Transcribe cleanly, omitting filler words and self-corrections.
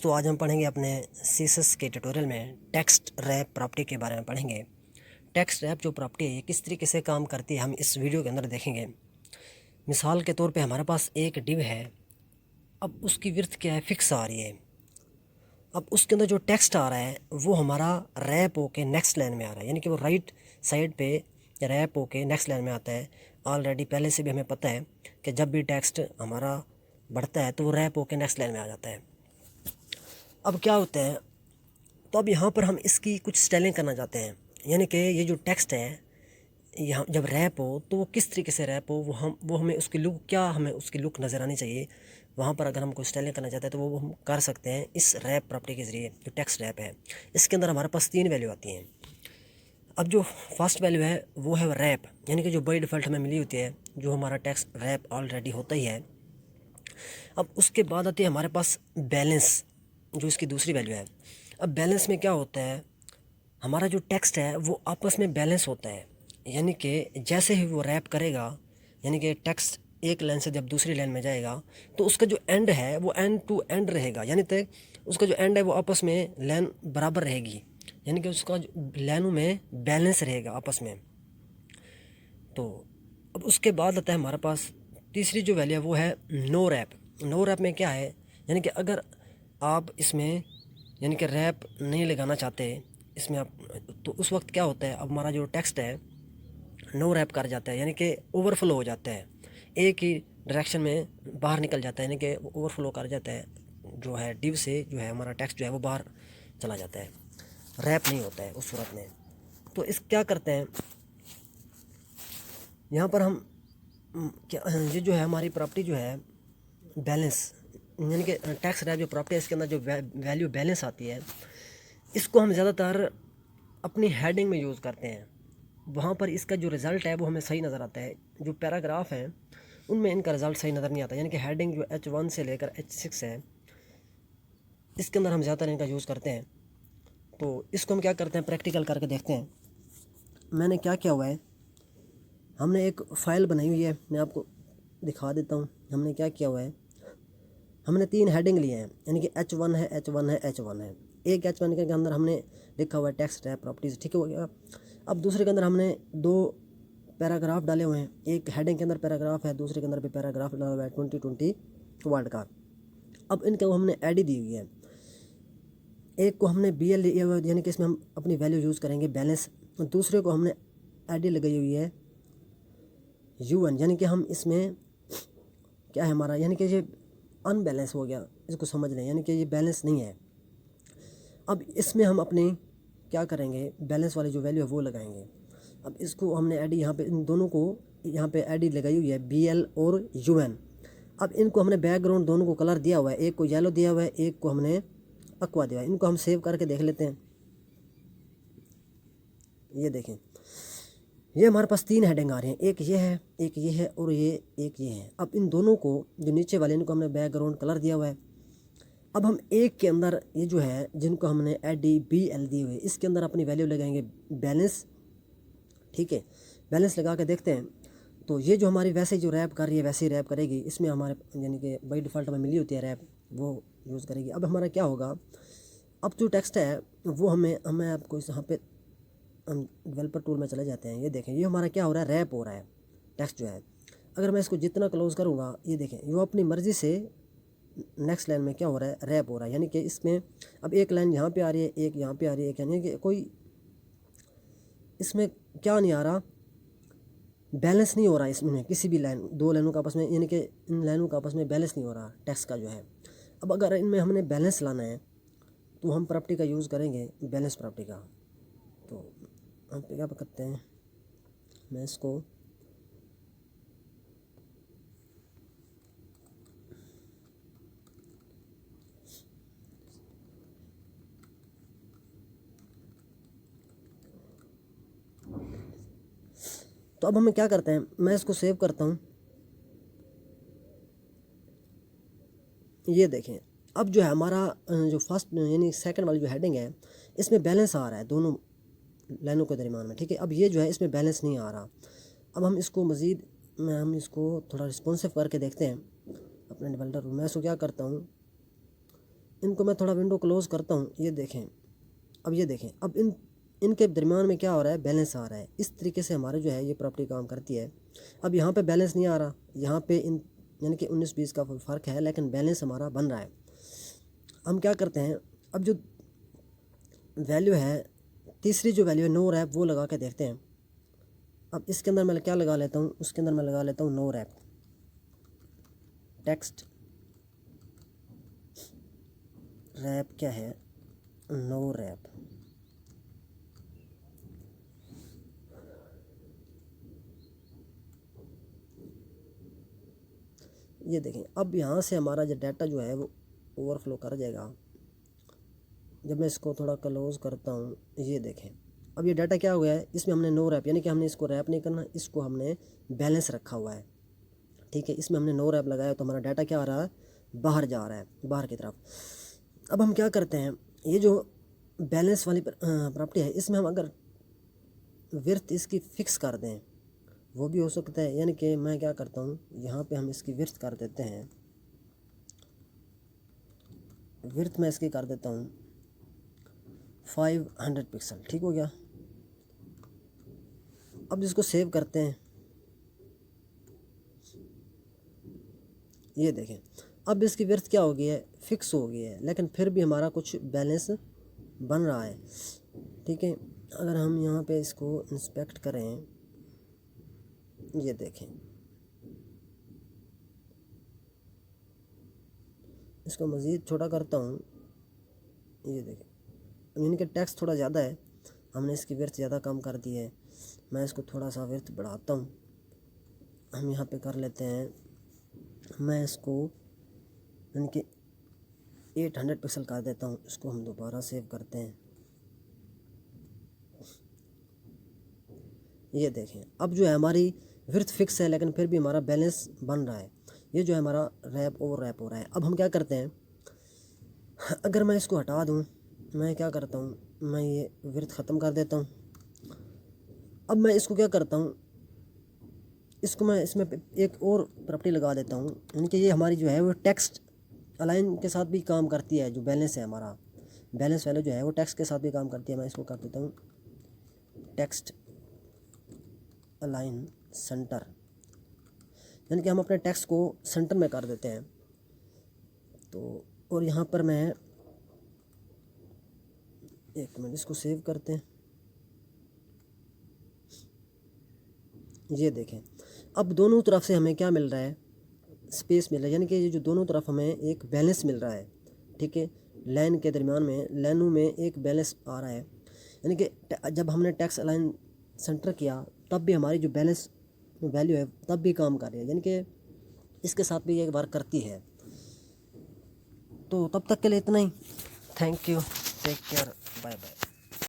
दोस्तों, आज हम पढ़ेंगे अपने सीएसएस के ट्यूटोरियल में टेक्स्ट रैप प्रॉपर्टी के बारे में पढ़ेंगे। टेक्स्ट रैप जो प्रॉपर्टी है ये किस तरीके से काम करती है हम इस वीडियो के अंदर देखेंगे। मिसाल के तौर पे हमारे पास एक डिव है। अब उसकी विड्थ क्या है, फिक्स आ रही है। अब उसके अंदर जो टेक्स्ट आ रहा है वो हमारा रैप होके नेक्स्ट लाइन में आ रहा है, यानी कि वो राइट साइड पे रैप होके नेक्स्ट लाइन में आता है। ऑलरेडी पहले से भी हमें पता है कि जब भी टेक्स्ट हमारा बढ़ता है तो वो रैप होके नेक्स्ट लाइन में आ जाता है। अब क्या होता है, तो अब यहाँ पर हम इसकी कुछ स्टाइलिंग करना चाहते हैं, यानी कि ये जो टेक्स्ट है यहाँ जब रैप हो तो वो किस तरीके से रैप हो, वो हमें उसकी लुक, क्या हमें उसकी लुक नज़र आनी चाहिए। वहाँ पर अगर हम कोई स्टाइलिंग करना चाहते हैं तो वो हम कर सकते हैं इस रैप प्रॉपर्टी के ज़रिए। जो टेक्स्ट रैप है इसके अंदर हमारे पास 3 वैल्यू आती हैं। अब जो फर्स्ट वैल्यू है वो है रैप, यानी कि जो बाई डिफ़ॉल्ट हमें मिली होती है, जो हमारा टेक्स्ट रैप ऑलरेडी होता ही है। अब उसके बाद आती है हमारे पास बैलेंस, जो इसकी दूसरी वैल्यू है। अब बैलेंस में क्या होता है, हमारा जो टेक्स्ट है वो आपस में बैलेंस होता है, यानी कि जैसे ही वो रैप करेगा, यानी कि टेक्स्ट एक लाइन से जब दूसरी लाइन में जाएगा तो उसका जो एंड है वो एंड टू एंड रहेगा, यानी कि उसका जो एंड है वो आपस में लाइन बराबर रहेगी, यानी कि उसका लाइनों में बैलेंस रहेगा आपस में। तो अब उसके बाद आता है हमारे पास तीसरी जो वैल्यू है वो है नो रैप। नो रैप में क्या है, यानी कि अगर आप इसमें यानी कि रैप नहीं लगाना चाहते इसमें आप, तो उस वक्त क्या होता है, अब हमारा जो टेक्स्ट है नो रैप कर जाता है, यानी कि ओवरफ्लो हो जाता है, एक ही डायरेक्शन में बाहर निकल जाता है, यानी कि ओवरफ्लो कर जाता है, जो है डिव से जो है हमारा टेक्स्ट जो है वो बाहर चला जाता है, रैप नहीं होता है उस सूरत में। तो इस क्या करते हैं यहाँ पर हम क्या, ये जो है हमारी प्रॉपर्टी जो है बैलेंस, यानी कि टैक्स रैप जो प्रॉपर्टी है इसके अंदर जो वैल्यू बैलेंस आती है, इसको हम ज़्यादातर अपनी हेडिंग में यूज़ करते हैं। वहाँ पर इसका जो रिज़ल्ट है वो हमें सही नज़र आता है। जो पैराग्राफ हैं उनमें इनका रिज़ल्ट सही नज़र नहीं आता, यानी कि हेडिंग जो H1 से लेकर H6 है इसके अंदर हम ज़्यादातर इनका यूज़ करते हैं। तो इसको हम क्या करते हैं, प्रैक्टिकल करके देखते हैं। मैंने क्या किया हुआ है, हमने एक फ़ाइल बनाई हुई है, मैं आपको दिखा देता हूँ। हमने क्या किया हुआ है, हमने 3 हेडिंग लिए हैं, यानी कि H1 है, H1 है, H1 है। एक H1 के अंदर हमने लिखा हुआ है टेक्स्ट रैप प्रॉपर्टीज़, ठीक है, हो गया। अब दूसरे के अंदर हमने 2 पैराग्राफ डाले हुए हैं, एक हेडिंग के अंदर पैराग्राफ है, दूसरे के अंदर भी पैराग्राफ डाला हुआ है 2020 वर्ड का। अब इनके हमने एड दी हुई है, एक को हमने BL लिया हुआ है, यानी कि इसमें हम अपनी वैल्यू यूज़ करेंगे बैलेंस। दूसरे को हमने एड लगाई हुई है UN, यानी कि हम इसमें क्या है हमारा, यानी कि ये अनबैलेंस हो गया, इसको समझ लें, यानी कि ये बैलेंस नहीं है। अब इसमें हम अपने क्या करेंगे, बैलेंस वाली जो वैल्यू है वो लगाएंगे। अब इसको हमने एडी यहाँ पे, इन दोनों को यहाँ पे एडी लगाई हुई है BL और UN। अब इनको हमने बैकग्राउंड दोनों को कलर दिया हुआ है, एक को येलो दिया हुआ है, एक को हमने अक्वा दिया है। इनको हम सेव करके देख लेते हैं। ये देखें, ये हमारे पास 3 हेडिंग आ रही हैं, एक ये है, एक ये है और एक ये है। अब इन दोनों को, जो नीचे वाले, इनको हमने बैकग्राउंड कलर दिया हुआ है। अब हम एक के अंदर ये जो है जिनको हमने BL दी हुई है, इसके अंदर अपनी वैल्यू लगाएंगे बैलेंस, ठीक है। बैलेंस लगा के देखते हैं, तो ये जो हमारी वैसे जो रैप कर रही है वैसे ही रैप करेगी। इसमें हमारे यानी कि बाई डिफ़ॉल्ट में मिली होती है रैप, वो यूज़ करेगी। अब हमारा क्या होगा, अब जो टेक्स्ट है वो हमें आपको यहाँ पे हम डेवलपर टूल में चले जाते हैं। ये देखें, ये हमारा क्या हो रहा है, रैप हो रहा है टेक्स्ट जो है। अगर मैं इसको जितना क्लोज करूँगा, ये देखें, ये अपनी मर्ज़ी से नेक्स्ट लाइन में क्या हो रहा है, रैप हो रहा है, यानी कि इसमें अब एक लाइन यहाँ पे आ रही है, एक यहाँ पे आ रही है, यानी कि कोई इसमें क्या नहीं आ रहा, बैलेंस नहीं हो रहा इसमें, किसी भी लाइन, 2 लाइनों का आपस में, यानी कि इन लाइनों का आपस में बैलेंस नहीं हो रहा टेक्स्ट का जो है। अब अगर इनमें हमने बैलेंस लाना है तो हम प्रॉपर्टी का यूज़ करेंगे, बैलेंस प्रॉपर्टी का। तो हम क्या करते हैं, मैं इसको तो अब हमें क्या करते हैं, मैं इसको सेव करता हूँ। ये देखें, अब जो है हमारा जो फर्स्ट यानी सेकंड वाली जो हेडिंग है इसमें बैलेंस आ रहा है दोनों लाइनों के दरमियान में, ठीक है। अब ये जो है इसमें बैलेंस नहीं आ रहा। अब हम इसको मज़ीद हम इसको थोड़ा रिस्पॉन्सिव करके देखते हैं अपने डेवलपर में। मैं इसको क्या करता हूँ, इनको मैं थोड़ा विंडो क्लोज़ करता हूँ। ये देखें, अब ये देखें, अब इनके दरमियान में क्या हो रहा है, बैलेंस आ रहा है। इस तरीके से हमारे जो है ये प्रॉपर्टी काम करती है। अब यहाँ पे बैलेंस नहीं आ रहा, यहाँ पे यानी कि 19-20 का फ़र्क है, लेकिन बैलेंस हमारा बन रहा है। हम क्या करते हैं, अब जो वैल्यू है, तीसरी जो वैल्यू है नो रैप, वो लगा के देखते हैं। अब इसके अंदर मैं क्या लगा लेता हूँ, उसके अंदर मैं लगा लेता हूँ नो रैप, टेक्स्ट रैप क्या है, नो रैप। ये देखें, अब यहाँ से हमारा जो डाटा जो है वो ओवरफ्लो कर जाएगा। जब मैं इसको थोड़ा क्लोज करता हूँ, ये देखें, अब ये डाटा क्या हो गया है, इसमें हमने नो रैप, यानी कि हमने इसको रैप नहीं करना, इसको हमने बैलेंस रखा हुआ है। ठीक है, इसमें हमने नो रैप लगाया तो हमारा डाटा क्या आ रहा है, बाहर जा रहा है, बाहर की तरफ। अब हम क्या करते हैं, ये जो बैलेंस वाली प्रॉपर्टी है, इसमें हम अगर विड्थ इसकी फ़िक्स कर दें, वो भी हो सकता है। यानी कि मैं क्या करता हूँ, यहाँ पे हम इसकी विड्थ कर देते हैं, विड्थ मैं इसकी कर देता हूँ 500 पिक्सल। ठीक हो गया। अब इसको सेव करते हैं। ये देखें, अब इसकी विड्थ क्या हो गई है, फिक्स हो गई है, लेकिन फिर भी हमारा कुछ बैलेंस बन रहा है। ठीक है, अगर हम यहाँ पे इसको इंस्पेक्ट करें, ये देखें, इसको मज़ीद छोटा करता हूँ, ये देखें, इनके टेक्स्ट थोड़ा ज़्यादा है, हमने इसकी विड्थ ज़्यादा कम कर दी है। मैं इसको थोड़ा सा विड्थ बढ़ाता हूँ, हम यहाँ पे कर लेते हैं, मैं इसको यानी कि 800 पिक्सल कर देता हूँ। इसको हम दोबारा सेव करते हैं। ये देखें, अब जो है हमारी विड्थ फिक्स है, लेकिन फिर भी हमारा बैलेंस बन रहा है। ये जो है हमारा रैप ओवर रैप हो रहा है। अब हम क्या करते हैं, अगर मैं इसको हटा दूँ, मैं क्या करता हूँ, मैं ये विड्थ ख़त्म कर देता हूँ। अब मैं इसको क्या करता हूँ, इसको मैं इसमें एक और प्रॉपर्टी लगा देता हूँ, यानी कि ये हमारी जो है वो टेक्स्ट अलाइन के साथ भी काम करती है। जो बैलेंस है हमारा, बैलेंस वैल्यू जो है वो टेक्स्ट के साथ भी काम करती है। मैं इसको कर देता हूँ टेक्स्ट अलाइन सेंटर, यानी कि हम अपने टेक्स्ट को सेंटर में कर देते हैं। तो और यहाँ पर मैं एक मिनट इसको सेव करते हैं। ये देखें, अब दोनों तरफ से हमें क्या मिल रहा है, स्पेस मिल रहा है, यानी कि ये जो दोनों तरफ हमें एक बैलेंस मिल रहा है। ठीक है, लाइन के दरमियान में, लाइनों में एक बैलेंस आ रहा है। यानी कि जब हमने टेक्स्ट अलाइन सेंटर किया, तब भी हमारी जो बैलेंस वैल्यू है तब भी काम कर रही है, यानी कि इसके साथ भी ये वर्क करती है। तो तब तक के लिए इतना ही। Thank you, take care, bye bye.